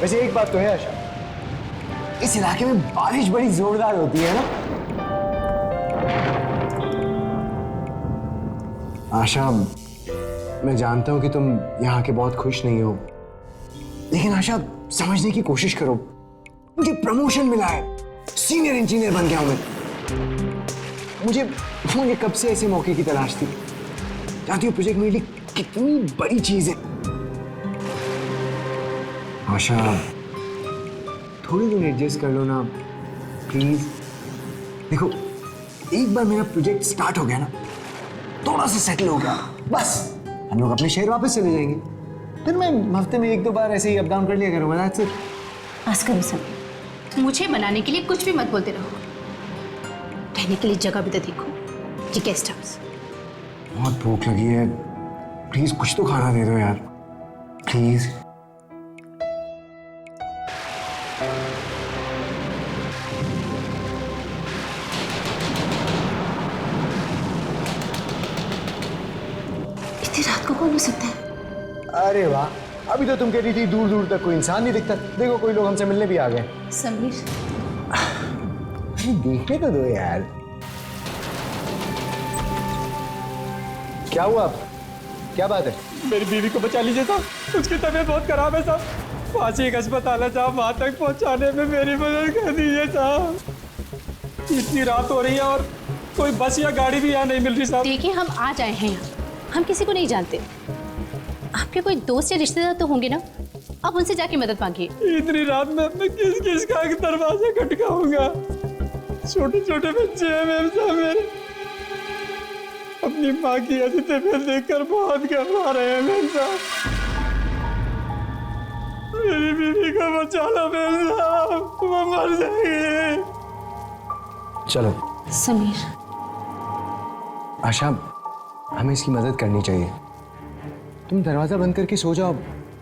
वैसे एक बात तो है आशा, इस इलाके में बारिश बड़ी जोरदार होती है ना। आशा, मैं जानता हूं कि तुम यहाँ के बहुत खुश नहीं हो, लेकिन आशा समझने की कोशिश करो। मुझे प्रमोशन मिला है, सीनियर इंजीनियर बन गया हूं मैं। मुझे कब से ऐसे मौके की तलाश थी। जानती हो प्रोजेक्ट मेरे लिए कितनी बड़ी चीज है। आशा, थोड़ी दिन एडजस्ट कर लो ना प्लीज। देखो, एक बार मेरा प्रोजेक्ट स्टार्ट हो गया ना, थोड़ा सा सेटल हो गया, बस हम लोग अपने शहर वापस चले जाएंगे। फिर मैं हफ्ते में 1-2 बार ऐसे ही अप डाउन कर लिया करूंगा। That's it. बस करो सब, मुझे बनाने के लिए कुछ भी मत बोलते रहो। रहने के लिए जगह भी तो देखो, ये गेस्ट हाउस। बहुत भूख लगी है, प्लीज कुछ तो खाना दे दो यार, प्लीज। इतनी रात को कौन हो सकता है? अरे वाह, अभी तो तुम कह रही थी दूर दूर तक कोई इंसान नहीं दिखता। देखो, कोई लोग हमसे मिलने भी आ गए। समीर, अरे देखने तो दो यार। क्या हुआ? क्या बात है? मेरी बीवी को बचा लीजिए साहब, उसकी तबीयत बहुत खराब है साहब। पास ही एक अस्पताल है साहब, वहां तक पहुंचाने में मेरी मदद कर दीजिए साहब। इतनी रात हो रही है और कोई बस या गाड़ी भी यहाँ नहीं मिल रही साहब। देखिए हम आ जाए हैं यहाँ, हम किसी को नहीं जानते। आपके कोई दोस्त या रिश्तेदार तो होंगे ना, आप उनसे जाके मदद मांगिए। इतनी रात में अपने किस किस का दरवाजा खटकाऊंगा? छोटे छोटे बच्चे हैं मेरे साथ। मेरे अपनी माँ की ऐसी तबीयत देखकर बहुत घबरा रहे हैं मेरे साथ। मेरी बीवी को बचा लो मेरे साथ, वो मर जाएगी। चलो समीर, आशा, हमें इसकी मदद करनी चाहिए। तुम दरवाजा बंद करके सो जाओ,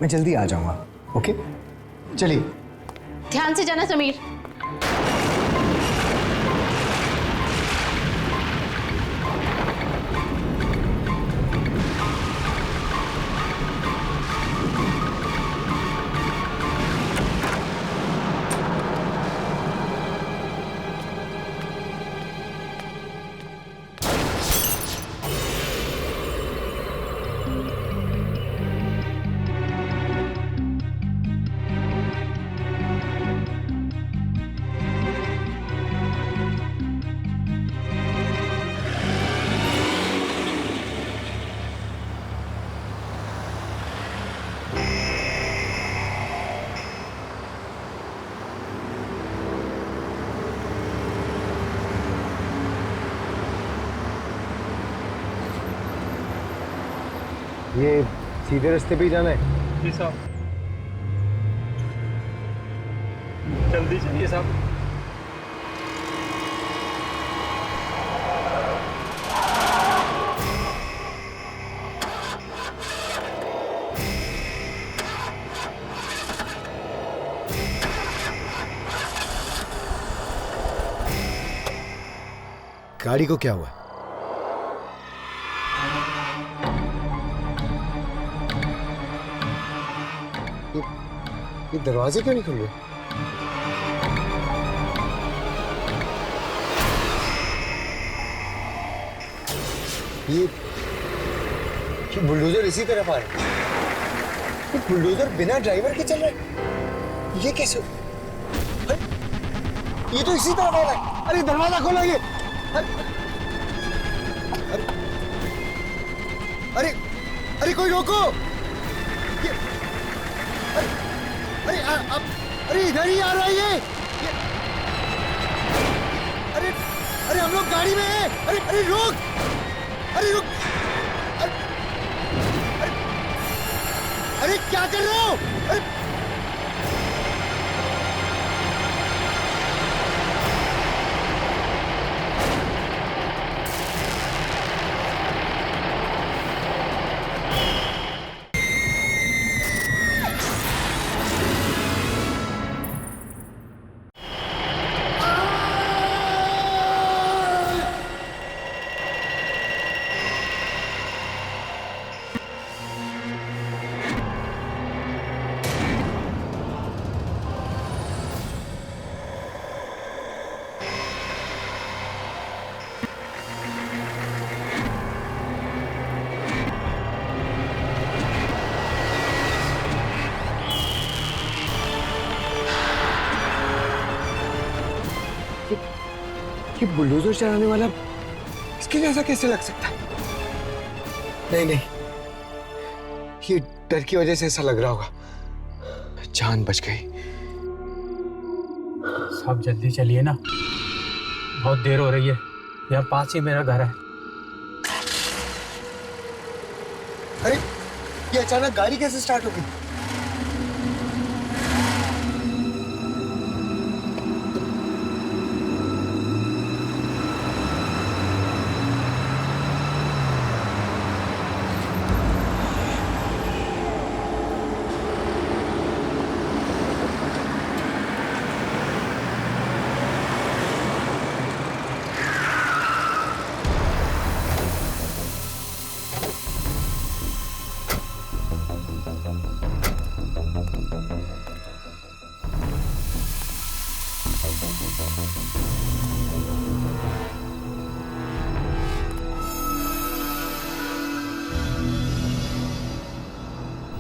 मैं जल्दी आ जाऊंगा। ओके, चलिए। ध्यान से जाना समीर। ये सीधे रास्ते पे ही जाना है? जी साहब, जल्दी चलिए साहब। गाड़ी को क्या हुआ? ये दरवाजे क्यों नहीं खुल रहे? ये बुलडोजर इसी तरफ आ रहे हैं। ये बुलडोजर बिना ड्राइवर के चल रहा है, ये कैसे? अरे, ये तो इसी तरफ आ रहा है। अरे दरवाजा खोलो ये। अरे अरे अरे कोई रोको। अरे अरे इधर ही आ रहा है ये। अरे अरे हम लोग गाड़ी में हैं। अरे अरे रुक, अरे रुक। अरे अरे क्या कर रहे हो? अरे ये बुलडोजर चलाने वाला इसके लिए ऐसा कैसे लग सकता है? नहीं नहीं, ये डर की वजह से ऐसा लग रहा होगा। जान बच गई। सब जल्दी चलिए ना, बहुत देर हो रही है। यहाँ पास ही मेरा घर है। अरे ये अचानक गाड़ी कैसे स्टार्ट हो गई?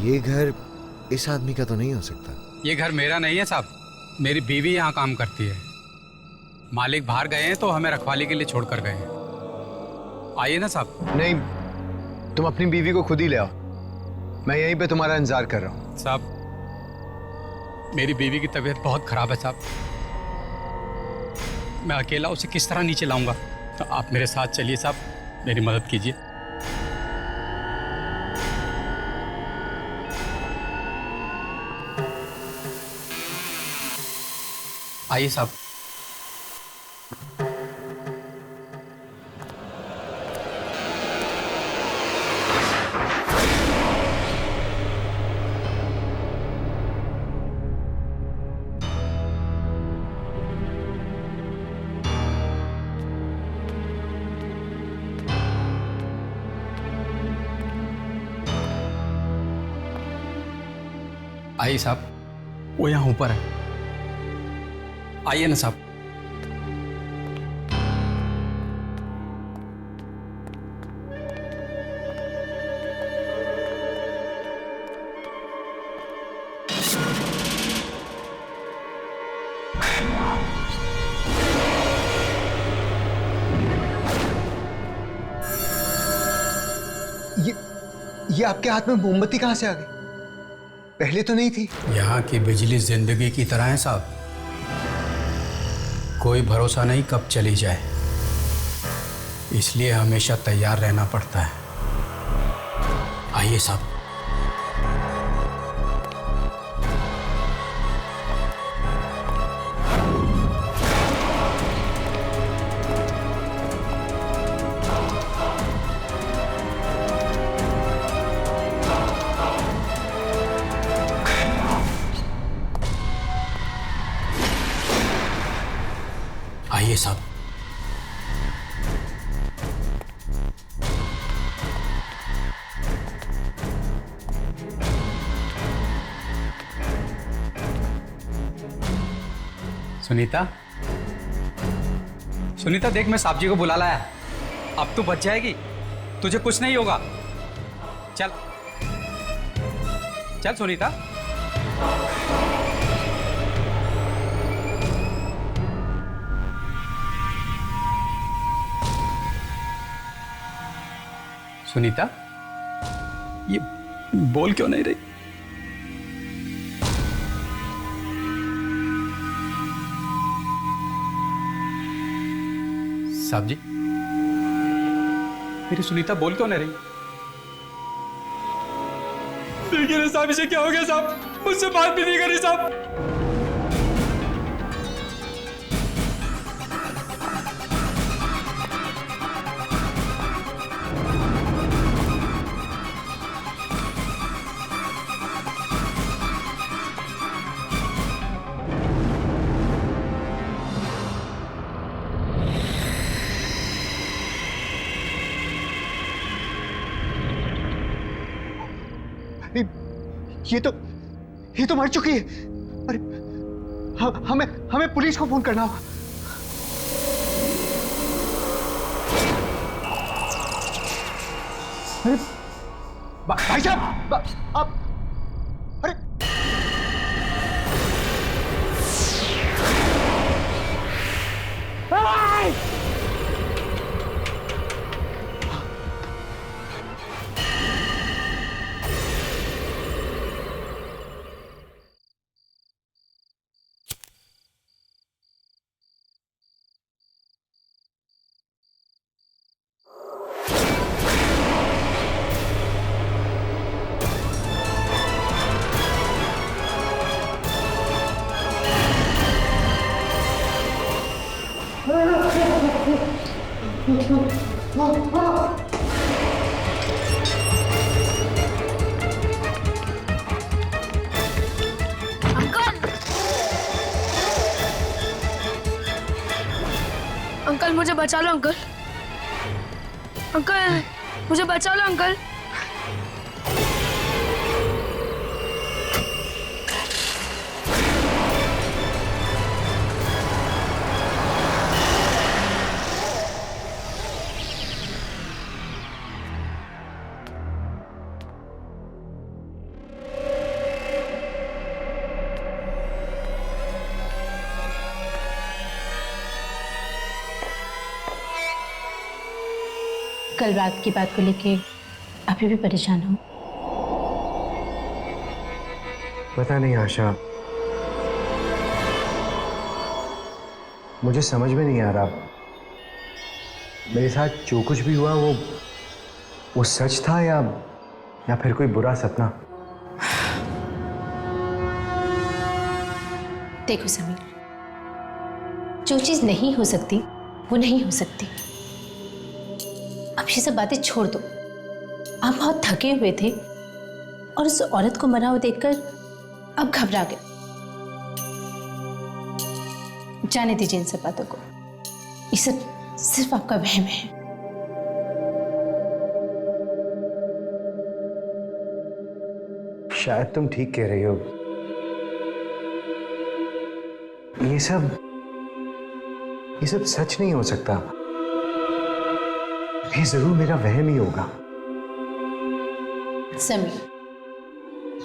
ये घर इस आदमी का तो नहीं हो सकता। ये घर मेरा नहीं है साहब, मेरी बीवी यहाँ काम करती है। मालिक बाहर गए हैं तो हमें रखवाली के लिए छोड़कर गए हैं। आइए ना साहब। नहीं, तुम अपनी बीवी को खुद ही ले आओ, मैं यहीं पे तुम्हारा इंतजार कर रहा हूँ। साहब, मेरी बीवी की तबीयत बहुत खराब है साहब। मैं अकेला उसे किस तरह नीचे लाऊंगा? तो आप मेरे साथ चलिए साहब, मेरी मदद कीजिए। आइए साहब। आइए साहब, वो यहाँ ऊपर है। आइए ना साहब। ये आपके हाथ में मोमबत्ती कहां से आ गई? पहले तो नहीं थी। यहाँ की बिजली जिंदगी की तरह है साहब, कोई भरोसा नहीं कब चली जाए, इसलिए हमेशा तैयार रहना पड़ता है। आइए साहब। आइए साहब। सुनीता, सुनीता देख, मैं साहब जी को बुला लाया। अब तू बच जाएगी, तुझे कुछ नहीं होगा। चल चल सुनीता। सुनीता, ये बोल क्यों नहीं रही? साहब जी, मेरी सुनीता बोल क्यों नहीं रही? देखिए साहब, इसे क्या हो गया साहब? मुझसे बात भी नहीं करी साहब। ये तो मर चुकी है। अरे हमें पुलिस को फोन करना होगा। अरे भाई साहब, आप अरे अंकल मुझे बचा लो अंकल। अंकल मुझे बचा लो अंकल। कल रात की बात को लेके अभी भी परेशान हो? पता नहीं आशा, मुझे समझ में नहीं आ रहा मेरे साथ जो कुछ भी हुआ वो सच था या फिर कोई बुरा सपना। देखो समीर, जो चीज नहीं हो सकती वो नहीं हो सकती। अब ये सब बातें छोड़ दो। आप बहुत थके हुए थे और उस औरत को मरा हुआ देखकर अब घबरा गए। जाने दीजिए इन सब बातों को। ये सब सिर्फ आपका वहम है। शायद तुम ठीक कह रही हो। ये सब सच नहीं हो सकता। ये जरूर मेरा वहम ही होगा। समीर,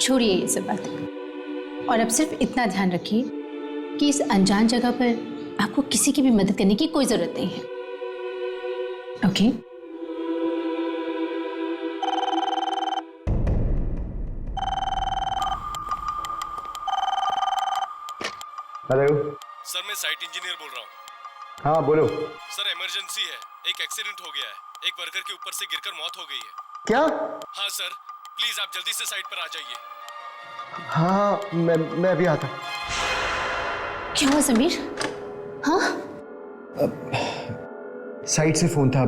छोड़िए ये सब बातें और अब सिर्फ इतना ध्यान रखिए कि इस अनजान जगह पर आपको किसी की भी मदद करने की कोई जरूरत नहीं है। ओके? हेलो सर, मैं साइट इंजीनियर बोल रहा हूँ। हाँ बोलो। सर इमरजेंसी है, एक एक्सीडेंट हो गया है। एक वर्कर के ऊपर से गिरकर मौत हो गई है। क्या? हाँ सर, प्लीज आप जल्दी से साइट पर आ जाइए। हाँ मैं अभी आता। क्या हुआ समीर? हाँ? साइट से फोन था,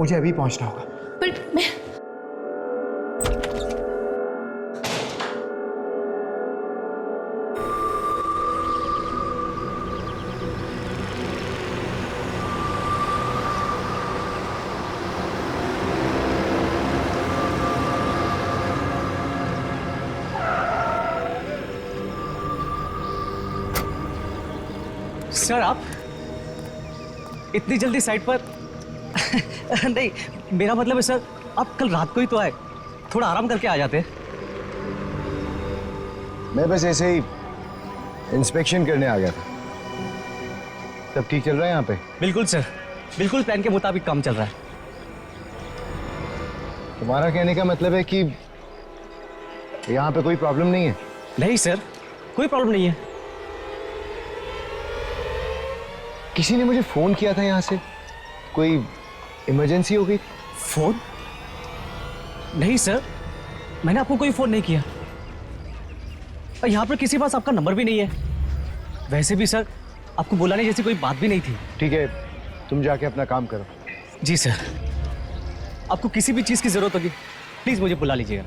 मुझे अभी पहुंचना होगा। पर मैं सर आप इतनी जल्दी साइट पर नहीं, मेरा मतलब है सर आप कल रात को ही तो आए, थोड़ा आराम करके आ जाते। मैं बस ऐसे ही इंस्पेक्शन करने आ गया था। सब ठीक चल रहा है यहाँ पे? बिल्कुल सर, बिल्कुल प्लान के मुताबिक काम चल रहा है। तुम्हारा कहने का मतलब है कि यहाँ पे कोई प्रॉब्लम नहीं है? नहीं सर, कोई प्रॉब्लम नहीं है। किसी ने मुझे फोन किया था यहाँ से, कोई इमरजेंसी हो गई? फोन? नहीं सर, मैंने आपको कोई फोन नहीं किया और यहाँ पर किसी के पास आपका नंबर भी नहीं है। वैसे भी सर आपको बुलाने जैसी कोई बात भी नहीं थी। ठीक है, तुम जाके अपना काम करो। जी सर, आपको किसी भी चीज़ की जरूरत होगी प्लीज मुझे बुला लीजिएगा।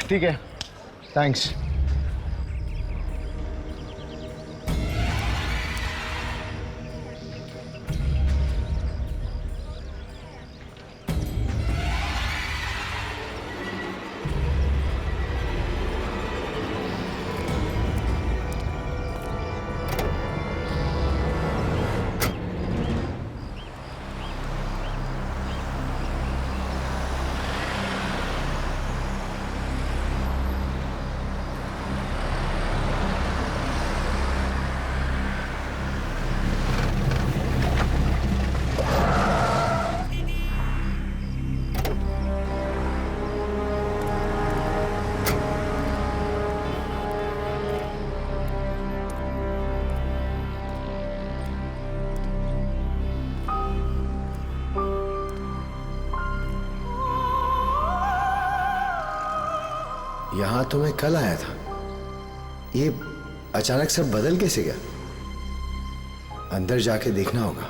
ठीक है, थैंक्स। यहाँ तो मैं कल आया था, ये अचानक सब बदल कैसे गया? अंदर जाके देखना होगा।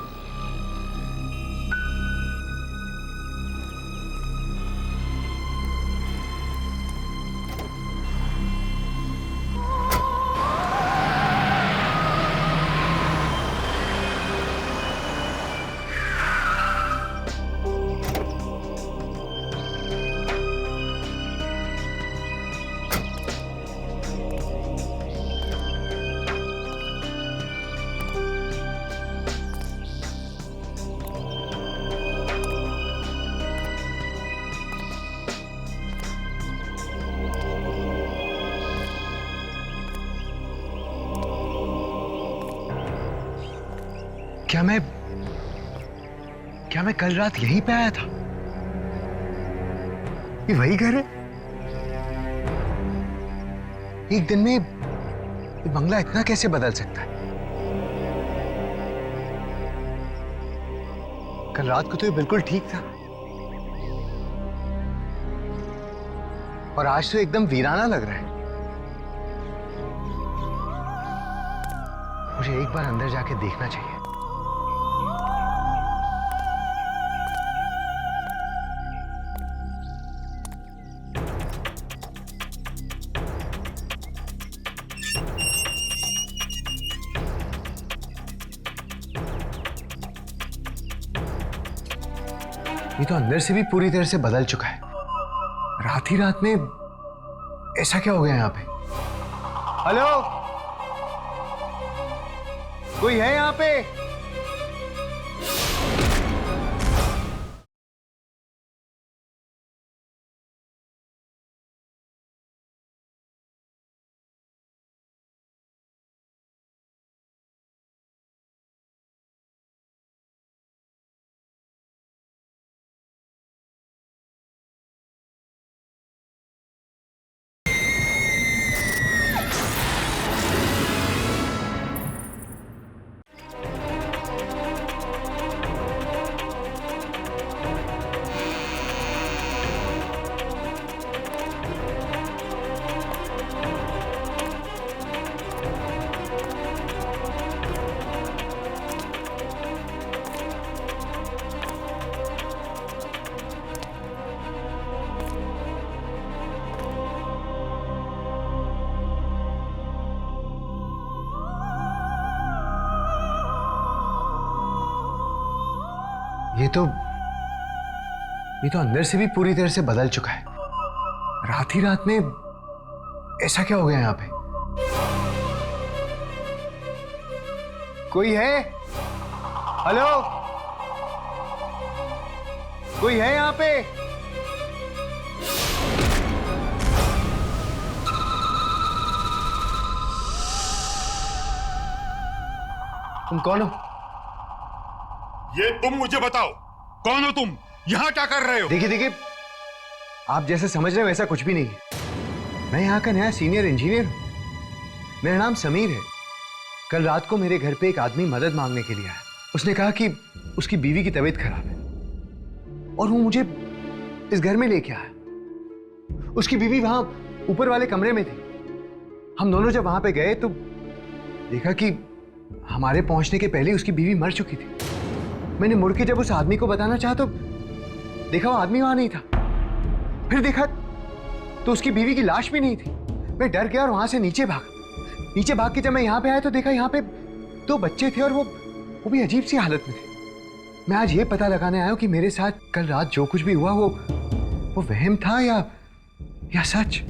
क्या मैं कल रात यहीं पे आया था? ये वही घर है? एक दिन में ये बंगला इतना कैसे बदल सकता है? कल रात को तो ये बिल्कुल ठीक था, और आज तो एकदम वीराना लग रहा है। मुझे एक बार अंदर जाके देखना चाहिए। ये तो अंदर से भी पूरी तरह से बदल चुका है। रात ही रात में ऐसा क्या हो गया यहां पे? हेलो, कोई है यहां पे? ये तो अंदर से भी पूरी तरह से बदल चुका है। रात ही रात में ऐसा क्या हो गया यहां पे? कोई है? हेलो, कोई है यहां पे? तुम कौन हो? ये तुम मुझे बताओ, कौन हो तुम? यहां क्या कर रहे हो? देखिए, आप जैसे समझ रहे हो वैसा कुछ भी नहीं है। मैं यहाँ का नया सीनियर इंजीनियर हूँ। मेरा नाम समीर है। कल रात को मेरे घर पे एक आदमी मदद मांगने के लिए आया। उसने कहा कि उसकी बीवी की तबीयत खराब है और वो मुझे इस घर में लेके आया। उसकी बीवी वहां ऊपर वाले कमरे में थी। हम दोनों जब वहां पे गए तो देखा कि हमारे पहुंचने के पहले उसकी बीवी मर चुकी थी। मैंने मुड़ के जब उस आदमी को बताना चाहा तो देखा वो आदमी वहां नहीं था। फिर देखा तो उसकी बीवी की लाश भी नहीं थी। मैं डर गया और वहां से नीचे भाग के जब मैं यहाँ पे आया तो देखा यहाँ पे 2 बच्चे थे और वो भी अजीब सी हालत में थे। मैं आज ये पता लगाने आया हूं कि मेरे साथ कल रात जो कुछ भी हुआ वो वहम था या सच।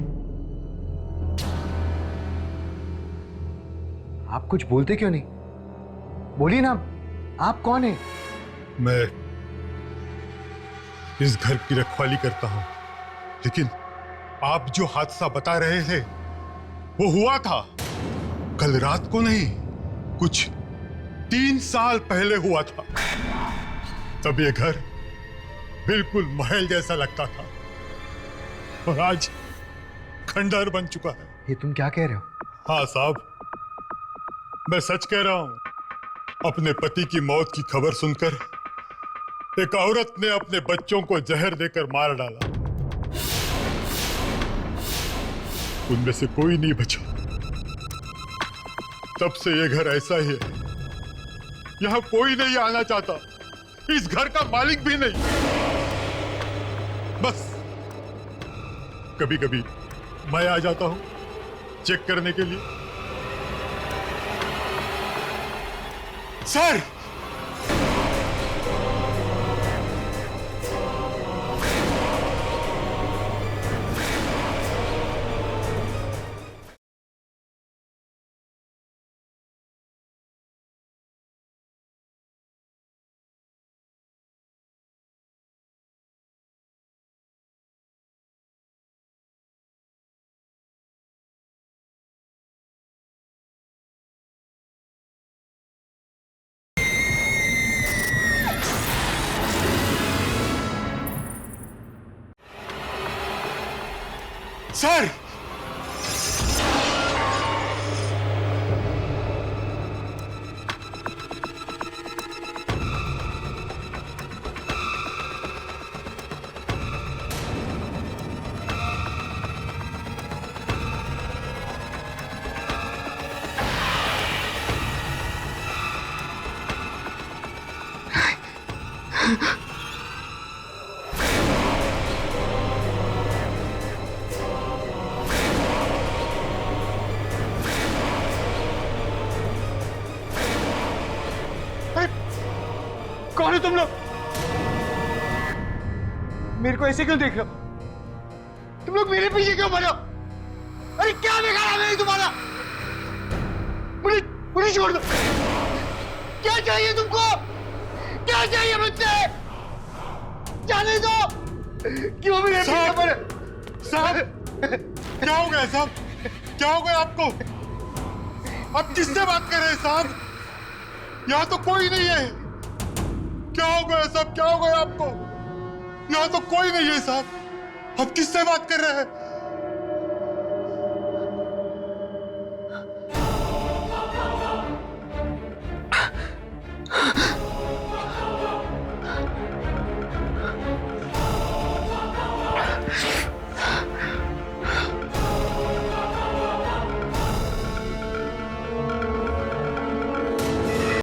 आप कुछ बोलते क्यों नहीं? बोलिए ना, आप कौन है? मैं इस घर की रखवाली करता हूं, लेकिन आप जो हादसा बता रहे थे वो हुआ था कल रात को नहीं, कुछ 3 साल पहले हुआ था। तब ये घर बिल्कुल महल जैसा लगता था और आज खंडहर बन चुका है। ये तुम क्या कह रहे हो? हाँ साहब, मैं सच कह रहा हूं। अपने पति की मौत की खबर सुनकर एक औरत ने अपने बच्चों को जहर देकर मार डाला। उनमें से कोई नहीं बचा। तब से ये घर ऐसा ही है। यहां कोई नहीं आना चाहता, इस घर का मालिक भी नहीं। बस कभी कभी मैं आ जाता हूं चेक करने के लिए। सर, सर कौन है तुम लोग? मेरे को ऐसे क्यों देख रहे हो? तुम लोग मेरे पीछे क्यों पड़े हो? अरे क्या बिगाड़ा मैंने तुम्हारा? मुझे मुझे छोड़ दो। क्या चाहिए तुमको? क्या चाहिए मुझसे? जाने दो। क्यों मेरे पीछे पड़े? साहब क्या हो गया साहब? क्या हो गया आपको? आप किससे बात कर रहे हैं साहब? यहाँ तो कोई नहीं है। क्या हो गया साहब? क्या हो गया आपको? यहाँ तो कोई नहीं है साहब। आप किससे बात कर रहे हैं?